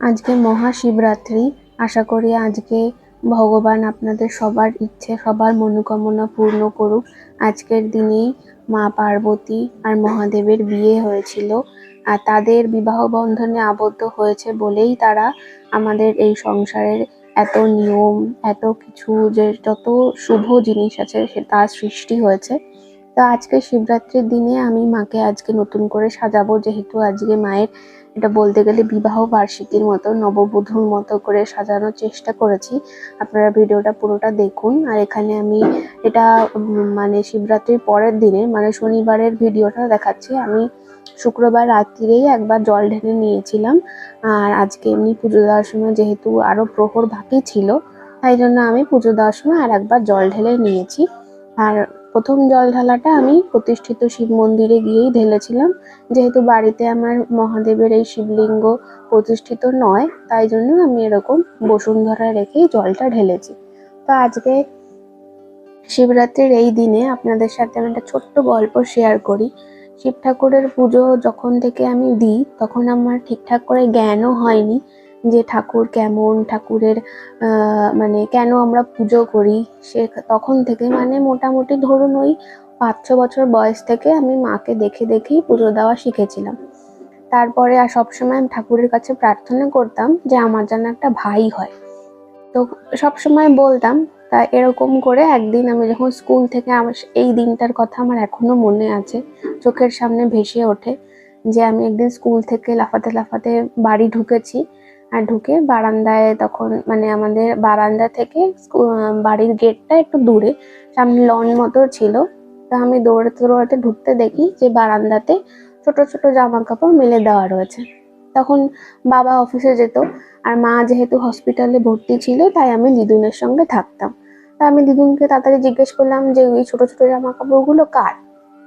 আজকে মহাশিবরাত্রি। আশা করি আজকে ভগবান আপনাদের সবার ইচ্ছে, সবার মনোকামনা পূর্ণ করুক। আজকের দিনেই মা পার্বতী আর মহাদেবের বিয়ে হয়েছিল, আর তাদের বিবাহ বন্ধনে আবদ্ধ হয়েছে বলেই তারা আমাদের এই সংসারের এত নিয়ম, এত কিছু যে যত শুভ জিনিস আছে সে তার সৃষ্টি হয়েছে। তো আজকে শিবরাত্রির দিনে আমি মাকে আজকে নতুন করে সাজাবো, যেহেতু আজকে মায়ের এটা বলতে গেলে বিবাহ বার্ষিকীর মতো, নববধূর মতো করে সাজানোর চেষ্টা করেছি। আপনারা ভিডিওটা পুরোটা দেখুন। আর এখানে আমি এটা মানে শিবরাত্রির পরের দিনে মানে শনিবারের ভিডিওটা দেখাচ্ছি। আমি শুক্রবার রাত্রিরেই একবার জল ঢেলে নিয়েছিলাম, আর আজকে এমনি পুজো দেওয়ার সময় যেহেতু আরো প্রহর বাকি ছিল, তাই জন্য আমি পুজো দেওয়ার সময় আর একবার জল ঢেলে নিয়েছি। আর প্রথম জল ঢালাটা আমি প্রতিষ্ঠিত শিব মন্দিরে গিয়েই ঢেলেছিলাম, যেহেতু বাড়িতে আমার মহাদেবের এই শিবলিঙ্গ প্রতিষ্ঠিত নয়, তাই জন্য আমি এরকম বসুন্ধরায় রেখেই জলটা ঢেলেছি। তো আজকে শিবরাত্রির এই দিনে আপনাদের সাথে আমি একটা ছোট্ট গল্প শেয়ার করি। শিব ঠাকুরের পুজো যখন থেকে আমি দিই তখন আমার ঠিকঠাক করে জ্ঞানও হয়নি যে ঠাকুর কেমন, ঠাকুরের মানে কেন আমরা পুজো করি। সে তখন থেকে মানে মোটামুটি ধরুন ওই 5-6 বছর বয়স থেকে আমি মাকে দেখে দেখেই পুজো দেওয়া শিখেছিলাম। তারপরে আর সবসময় আমি ঠাকুরের কাছে প্রার্থনা করতাম যে আমার যেন একটা ভাই হয়। তো সবসময় বলতাম। তা এরকম করে একদিন আমি যখন স্কুল থেকে আমার এই দিনটার কথা আমার এখনো মনে আছে, চোখের সামনে ভেসে ওঠে যে আমি একদিন স্কুল থেকে লাফাতে লাফাতে বাড়ি ঢুকেছি। আর ঢুকে বারান্দায়, তখন মানে আমাদের বারান্দা থেকে বাড়ির গেটটা একটু দূরে, সামনে লন মতো ছিল। তা আমি দৌড়াতে দৌড়াতে ঢুকতে দেখি যে বারান্দাতে ছোট ছোট জামা কাপড় মেলে দেওয়া রয়েছে। তখন বাবা অফিসে যেত, আর মা যেহেতু হসপিটালে ভর্তি ছিল, তাই আমি দিদুনের সঙ্গে থাকতাম। তা আমি দিদুনকে তাড়াতাড়ি জিজ্ঞেস করলাম যে ওই ছোট ছোট জামা কাপড়গুলো কার।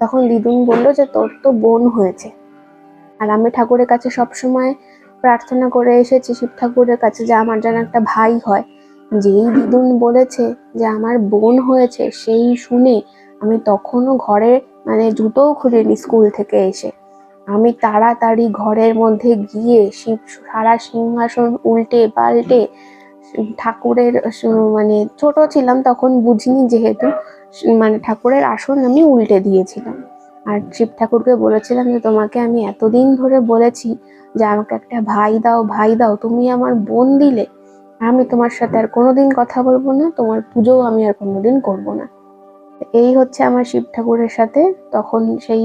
তখন দিদুন বললো যে তোর তো বোন হয়েছে। আর আমি ঠাকুরের কাছে সবসময় প্রার্থনা করে এসেছি শিব ঠাকুরের কাছে যে আমার যেন একটা ভাই হয়। যেই দিদুন বলেছে যে আমার বোন হয়েছে, সেই শুনে আমি তখনও ঘরে মানে জুতোও খুলিনি স্কুল থেকে এসে। আমি তাড়াতাড়ি ঘরের মধ্যে গিয়ে সারা সিংহাসন উল্টে পাল্টে ঠাকুরের মানে ছোট ছিলাম তখন, বুঝিনি যেহেতু, মানে ঠাকুরের আসন আমি উল্টে দিয়েছিলাম। আর শিব ঠাকুরকে বলেছিলাম যে তোমাকে আমি এতদিন ধরে বলেছি যে আমাকে একটা ভাই দাও, ভাই দাও, তুমি আমার বোন দিলে। আমি তোমার সাথে আর কোনোদিন কথা বলবো না, তোমার পুজোও আমি আর কোনোদিন করবো না। এই হচ্ছে আমার শিব ঠাকুরের সাথে তখন সেই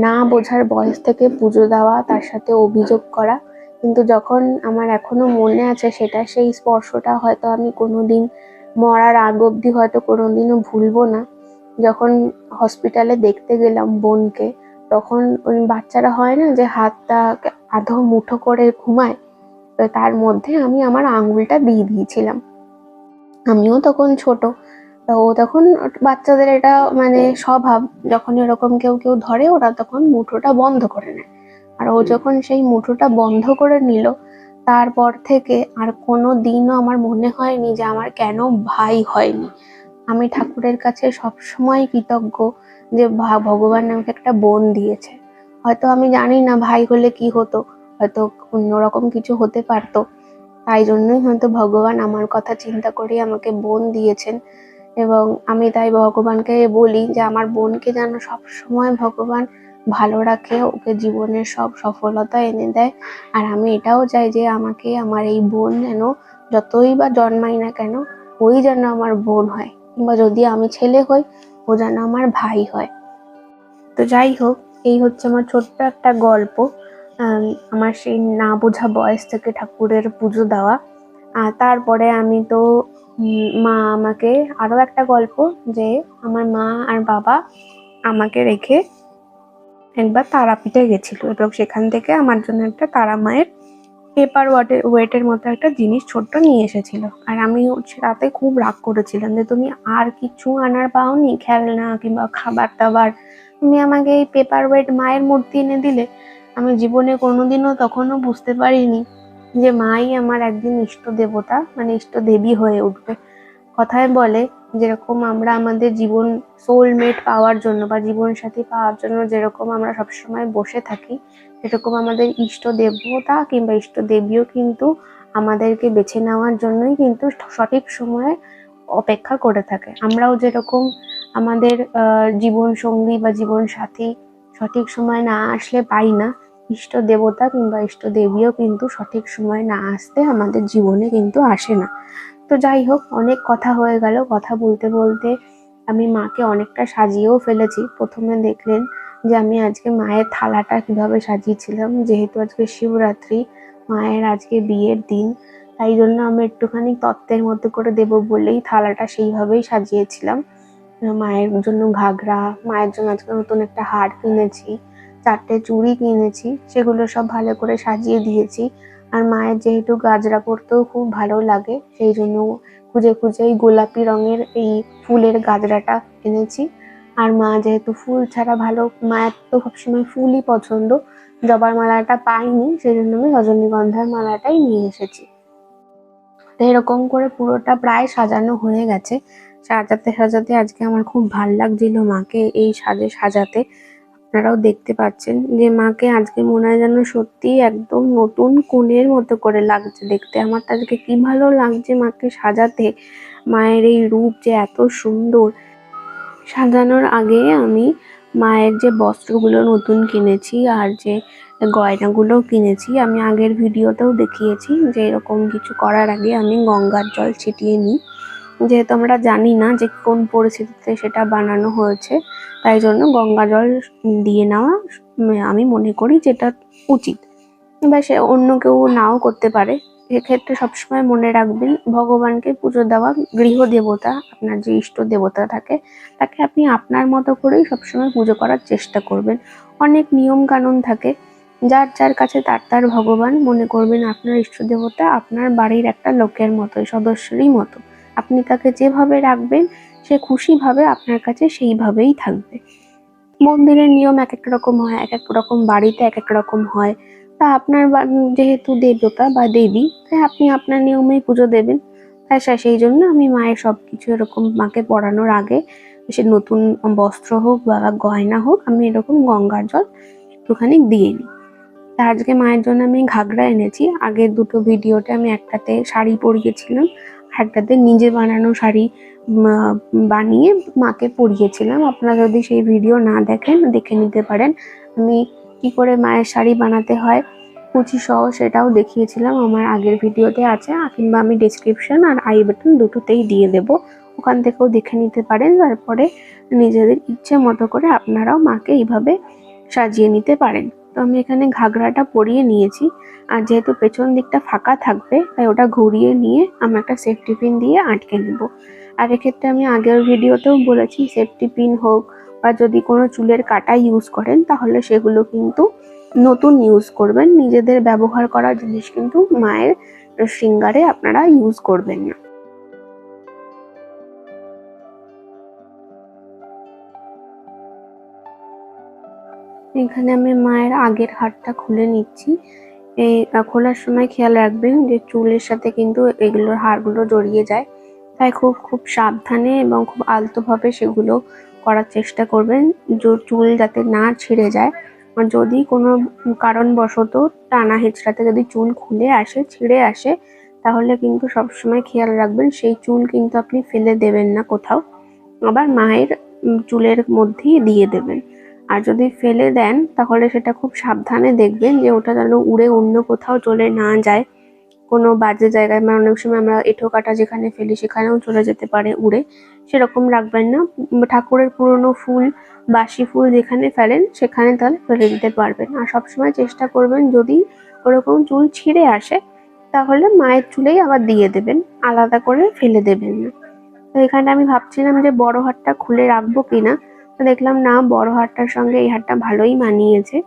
না বোঝার বয়স থেকে পুজো দেওয়া, তার সাথে অভিযোগ করা। কিন্তু যখন আমার এখনো মনে আছে সেটা, সেই স্পর্শটা হয়তো আমি কোনোদিন মরার আগ অব্দি হয়তো কোনোদিনও ভুলবো না। যখন হসপিটালে দেখতে গেলাম বোনকে, তখন ওই বাচ্চারা হয় না যে হাতটা আধো মুঠো করে ঘুমায়, তো তার মধ্যে আমি আমার আঙুলটা দিয়ে দিয়েছিলাম। আমিও তখন ছোট, তো ও তখন বাচ্চাদের এটা মানে স্বভাব, যখন এরকম কেউ কেউ ধরে ওরা তখন মুঠোটা বন্ধ করে নেয়। আর ও যখন সেই মুঠোটা বন্ধ করে নিল, তারপর থেকে আর কোনো দিনও আমার মনে হয়নি যে আমার কেন ভাই হয়নি। আমি ঠাকুরের কাছে সবসময় কৃতজ্ঞ যে ভগবান আমাকে একটা বোন দিয়েছে। হয়তো আমি জানি না ভাই হলে কি হতো, হয়তো অন্যরকম কিছু হতে পারতো। তাই জন্যই হয়তো ভগবান আমার কথা চিন্তা করে আমাকে বোন দিয়েছেন। এবং আমি তাই ভগবানকে বলি যে আমার বোনকে যেন সব সময় ভগবান ভালো রাখে, ওকে জীবনের সব সফলতা এনে দেয়। আর আমি এটাও চাই যে আমাকে আমার এই বোন যেন যতই বা জন্মাই না কেন, ওই যেন আমার বোন হয়, কিংবা যদি আমি ছেলে হই ও যেন আমার ভাই হয়। তো যাই হোক, এই হচ্ছে আমার ছোট্ট একটা গল্প। আমার সেই না বোঝা বয়স থেকে ঠাকুরের পুজো দেওয়া। আর তারপরে আমি তো মা আমাকে আরো একটা গল্প, যে আমার মা আর বাবা আমাকে রেখে একবার তারাপীঠে গেছিল, এবং সেখান থেকে আমার জন্য একটা তারা মায়ের পেপার ওয়েটের মতো একটা জিনিস ছোট্ট নিয়ে এসেছিল। আর আমি রাতে খুব রাগ করেছিলাম যে তুমি আর কিছু আনার পাওনি, খেলনা কিংবা খাবার দাবার, তুমি আমাকে এই পেপার ওয়েট মায়ের মূর্তি এনে দিলে। আমি জীবনে কোনোদিনও তখনও বুঝতে পারিনি যে মাই আমার একদিন ইষ্ট দেবতা মানে ইষ্ট দেবী হয়ে উঠবে। কথায় বলে যেরকম আমরা আমাদের জীবন সোলমেট পাওয়ার জন্য বা জীবন সাথী পাওয়ার জন্য যেরকম আমরা সবসময় বসে থাকি, সেরকম আমাদের ইষ্ট দেবতা কিংবা ইষ্ট দেবীও কিন্তু আমাদেরকে বেছে নেওয়ার জন্যই কিন্তু সঠিক সময়ে অপেক্ষা করে থাকে। আমরাও যেরকম আমাদের জীবন সঙ্গী বা জীবন সাথী সঠিক সময় না আসলে পাই না, ইষ্ট দেবতা কিংবা ইষ্ট দেবীও কিন্তু সঠিক সময় না আসতে আমাদের জীবনে কিন্তু আসে না। তো যাই হোক, অনেক কথা হয়ে গেল। কথা বলতে বলতে আমি মাকে অনেকটা সাজিয়েও ফেলেছি। প্রথমে দেখলেন যে আমি আজকে মায়ের থালাটা কিভাবে সাজিয়েছিলাম। যেহেতু আজকে শিবরাত্রি, মায়ের আজকে বিয়ের দিন, তাই জন্য আমি একটুখানি তত্ত্বের মতো করে দেবো বলেই থালাটা সেইভাবেই সাজিয়েছিলাম। মায়ের জন্য ঘাগরা, মায়ের জন্য আজকে নতুন একটা হার কিনেছি, 4টে চুড়ি কিনেছি, সেগুলো সব ভালো করে সাজিয়ে দিয়েছি। আর মায়ের যেহেতু গাজরা পরতেও খুব ভালো লাগে, সেই জন্য খুঁজে খুঁজে এই গোলাপি রঙের এই ফুলের গাজরাটা এনেছি। আর মা যেহেতু ফুল ছাড়া ভালো, মায়ের তো সবসময় ফুলই পছন্দ, জবার মালাটা পাইনি, সেই জন্য আমি রজনীগন্ধার মালাটাই নিয়ে এসেছি। তো এরকম করে পুরোটা প্রায় সাজানো হয়ে গেছে। সাজাতে সাজাতে আজকে আমার খুব ভাল লাগছিল মাকে এই সাজে সাজাতে। আপনারাও দেখতে পাচ্ছেন যে মাকে আজকে মনে হয় যেন সত্যি একদম নতুন কনের মতো করে লাগছে দেখতে। আমার তো আজকে কি ভালো লাগছে মাকে সাজাতে। মায়ের এই রূপ যে এত সুন্দর। সাজানোর আগে আমি মায়ের যে বস্ত্রগুলো নতুন কিনেছি আর যে গয়নাগুলো কিনেছি, আমি আগের ভিডিওতেও দেখিয়েছি যে এরকম কিছু করার আগে আমি গঙ্গার জল ছিটিয়ে নিই। যেহেতু আমরা জানি না যে কোন পরিস্থিতিতে সেটা বানানো হয়েছে, তাই জন্য গঙ্গা জল দিয়ে নেওয়া আমি মনে করি যেটা উচিত। বা সে অন্য কেউ নাও করতে পারে। এক্ষেত্রে সবসময় মনে রাখবেন, ভগবানকে পুজো দেওয়া, গৃহ দেবতা আপনার যে ইষ্ট দেবতা থাকে, তাকে আপনি আপনার মতো করেই সবসময় পুজো করার চেষ্টা করবেন। অনেক নিয়ম কানুন থাকে, যার যার কাছে তার তার ভগবান মনে করবেন। আপনার ইষ্ট দেবতা আপনার বাড়ির একটা লোকের মতোই, সদস্যেরই মতো। আপনি তাকে যেভাবে রাখবেন, সে খুশিভাবে আপনার কাছে সেইভাবেই থাকবে। মন্দিরের নিয়ম এক এক রকম হয়, এক এক রকম বাড়িতে এক এক রকম হয়। তা আপনার যেহেতু দেবতা বা দেবী, তাই আপনি আপনার নিয়মেই পুজো দেবেন। তাই সেই জন্য আমি মায়ের সবকিছু এরকম মাকে পরানোর আগে, সে নতুন বস্ত্র হোক বা গয়না হোক, আমি এরকম গঙ্গার জল একটুখানি দিয়ে নিই। তা আজকে মায়ের জন্য আমি ঘাগরা এনেছি। আগের দুটো ভিডিওতে আমি একটাতে শাড়ি পরিয়েছিলাম, আর একটাতে নিজে বানানো শাড়ি বানিয়ে মাকে পরিয়েছিলাম। আপনারা যদি সেই ভিডিও না দেখেন, দেখে নিতে পারেন। আমি কি করে মায়ের শাড়ি বানাতে হয় কুচি সহ সেটাও দেখিয়েছিলাম, আমার আগের ভিডিওতে আছে, কিংবা আমি ডেসক্রিপশন আর আই বাটন দুটোতেই দিয়ে দেব, ওখান থেকেও দেখে নিতে পারেন। তারপরে নিজেদের ইচ্ছে মতো করে আপনারাও মাকে এইভাবে সাজিয়ে নিতে পারেন। তো আমি এখানে ঘাগরাটা পরিয়ে নিয়েছি, আর যেহেতু পেছন দিকটা ফাঁকা থাকবে, তাই ওটা ঘুরিয়ে নিয়ে আমি একটা সেফটি পিন দিয়ে আটকে নেব। আর এক্ষেত্রে আমি আগের ভিডিওতেও বলেছি, সেফটি পিন হোক বা যদি কোনো চুলের কাটা ইউজ করেন, তাহলে সেগুলো কিন্তু নতুন ইউজ করবেন। নিজেদের ব্যবহার করা জিনিস কিন্তু মায়ের শৃঙ্গারে আপনারা ইউজ করবেন না। এখানে আমি মায়ের আগের হারটা খুলে নিচ্ছি। এই খোলার সময় খেয়াল রাখবেন যে চুলের সাথে কিন্তু এগুলোর হারগুলো জড়িয়ে যায়, তাই খুব খুব সাবধানে এবং খুব আলতোভাবে সেগুলো করার চেষ্টা করবেন, চুল যাতে না ছিঁড়ে যায়। আর যদি কোনো কারণবশত টানা হেঁচড়াতে যদি চুল খুলে আসে, ছিঁড়ে আসে, তাহলে কিন্তু সবসময় খেয়াল রাখবেন সেই চুল কিন্তু আপনি ফেলে দেবেন না কোথাও, আবার মায়ের চুলের মধ্যেই দিয়ে দেবেন। আর যদি ফেলে দেন, তাহলে সেটা খুব সাবধানে দেখবেন যে ওটা যেন উড়ে অন্য কোথাও চলে না যায়, কোনো বাজে জায়গায়। মানে অনেক সময় আমরা এঁঠো কাটা যেখানে ফেলি সেখানেও চলে যেতে পারে উড়ে, সেরকম রাখবেন না। ঠাকুরের পুরনো ফুল, বাসি ফুল যেখানে ফেলেন সেখানে তাহলে ফেলে দিতে পারবেন। আর সবসময় চেষ্টা করবেন যদি ওরকম চুল ছিঁড়ে আসে, তাহলে মায়ের চুলেই আবার দিয়ে দেবেন, আলাদা করে ফেলে দেবেন না। তো এখানে আমি ভাবছিলাম যে বড় হারটা খুলে রাখবো কিনা, তো দেখলাম না, বড় হারটার সঙ্গে এই হারটা ভালোই মানিয়েছে।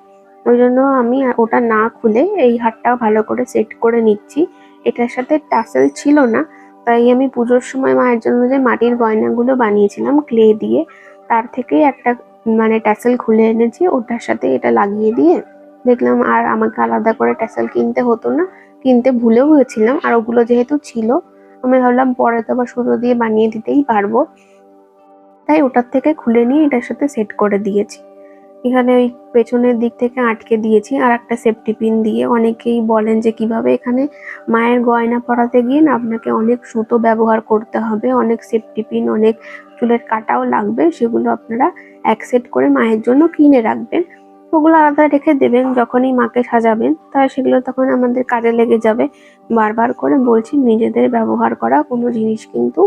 ওই জন্য আমি ওটা না খুলে এই হারটা ভালো করে সেট করে নিচ্ছি। এটার সাথে টাসেল ছিল না, তাই আমি পুজোর সময় মায়ের জন্য যে মাটির গয়নাগুলো বানিয়েছিলাম ক্লে দিয়ে, তার থেকেই একটা মানে টাসেল খুলে এনেছি, ওটার সাথে এটা লাগিয়ে দিয়ে দেখলাম আর আমাকে আলাদা করে টাসেল কিনতে হতো না। কিনতে ভুলেও গেছিলাম, আর ওগুলো যেহেতু ছিল আমি ভাবলাম পরে তো আবার সুতো দিয়ে বানিয়ে দিতেই পারবো, তাই ওটার থেকে খুলে নিয়ে এটার সাথে সেট করে দিয়েছি। এখানে ওই পেছনের দিক থেকে আটকে দিয়েছি আর একটা সেফটি পিন দিয়ে। অনেকেই বলেন যে কিভাবে এখানে মায়ের গয়না পরাতে গিয়ে না আপনাকে অনেক সুতো ব্যবহার করতে হবে, অনেক সেফটি পিন, অনেক চুলের কাঁটাও লাগবে, সেগুলো আপনারা এক সেট করে মায়ের জন্য কিনে রাখবেন। ওগুলো আলাদা রেখে দেবেন, যখনই মাকে সাজাবেন তাহলে সেগুলো তখন আমাদের কাজে লেগে যাবে। বারবার করে বলছি, নিজেদের ব্যবহার করা কোনো জিনিস কিন্তু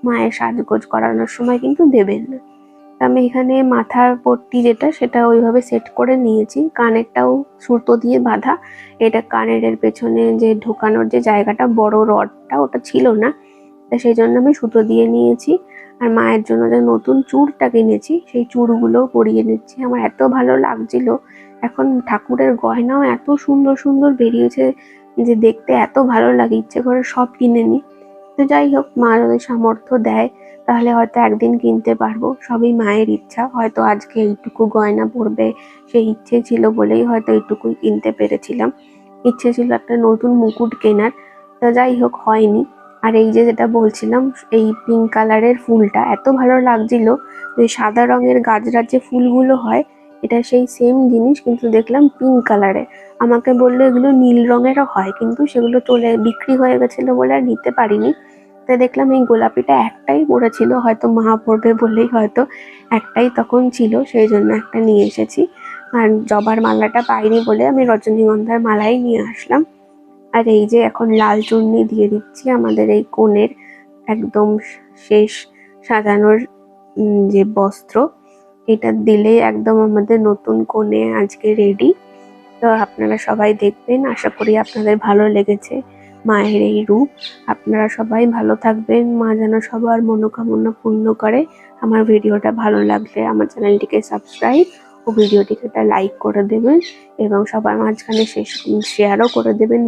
মায়ের সাজগোজ করানোর সময় কিন্তু দেবেন না। আমি এখানে মাথার পট্টি যেটা সেটা ওইভাবে সেট করে নিয়েছি, কানেরটাও সুতো দিয়ে বাঁধা। এটা কানের এর পেছনে যে ঢোকানোর যে জায়গাটা, বড় রডটা ওটা ছিল না, তা সেই জন্য আমি সুতো দিয়ে নিয়েছি। আর মায়ের জন্য যে নতুন চূড়টা কিনেছি সেই চূড়গুলোও পরিয়ে নিচ্ছি। আমার এত ভালো লাগছিল, এখন ঠাকুরের গয়নাও এত সুন্দর সুন্দর বেরিয়েছে যে দেখতে এত ভালো লাগে, ইচ্ছে করে সব কিনে নিই। তো যাই হোক, মা যদি সামর্থ্য দেয় তাহলে হয়তো একদিন কিনতে পারবো, সবই মায়ের ইচ্ছা। হয়তো আজকে এইটুকু গয়না পরবে সেই ইচ্ছে ছিল বলেই হয়তো এইটুকুই কিনতে পেরেছিলাম। ইচ্ছে ছিল একটা নতুন মুকুট কেনার, তো যাই হোক হয়নি। আর এই যে যেটা বলছিলাম, এই পিঙ্ক কালারের ফুলটা এত ভালো লাগছিল, যে সাদা রঙের গাজরার যে ফুলগুলো হয় এটা সেই সেম জিনিস, কিন্তু দেখলাম পিঙ্ক কালারের। আমাকে বললো এগুলো নীল রঙেরও হয়, কিন্তু সেগুলো চলে বিক্রি হয়ে গেছিলো বলে আর নিতে পারিনি। তাই দেখলাম এই গোলাপিটা একটাই পড়েছিল, হয়তো মা পড়বে বলেই হয়তো একটাই তখন ছিল, সেই জন্য একটা নিয়ে এসেছি। আর জবার মালাটা পাইনি বলে আমি রজনীগন্ধার মালাই নিয়ে আসলাম। আর এই যে এখন লাল চুন্নি দিয়ে দিচ্ছি আমাদের এই কনের একদম শেষ সাজানোর যে বস্ত্র, এটা দিলে একদম আমাদের নতুন কনে আজকে রেডি। তো আপনারা সবাই দেখবেন, আশা করি আপনাদের ভালো লেগেছে মায়ের এই রূপ। আপনারা সবাই ভালো থাকবেন, মা যেন সবার মনোকামনা পূর্ণ করে। আমার ভিডিওটা ভালো লাগলে আমার চ্যানেলটিকে সাবস্ক্রাইব ও ভিডিওটিকে একটা লাইক করে দেবেন এবং সবার মাঝখানে শেয়ারও করে দেবেন।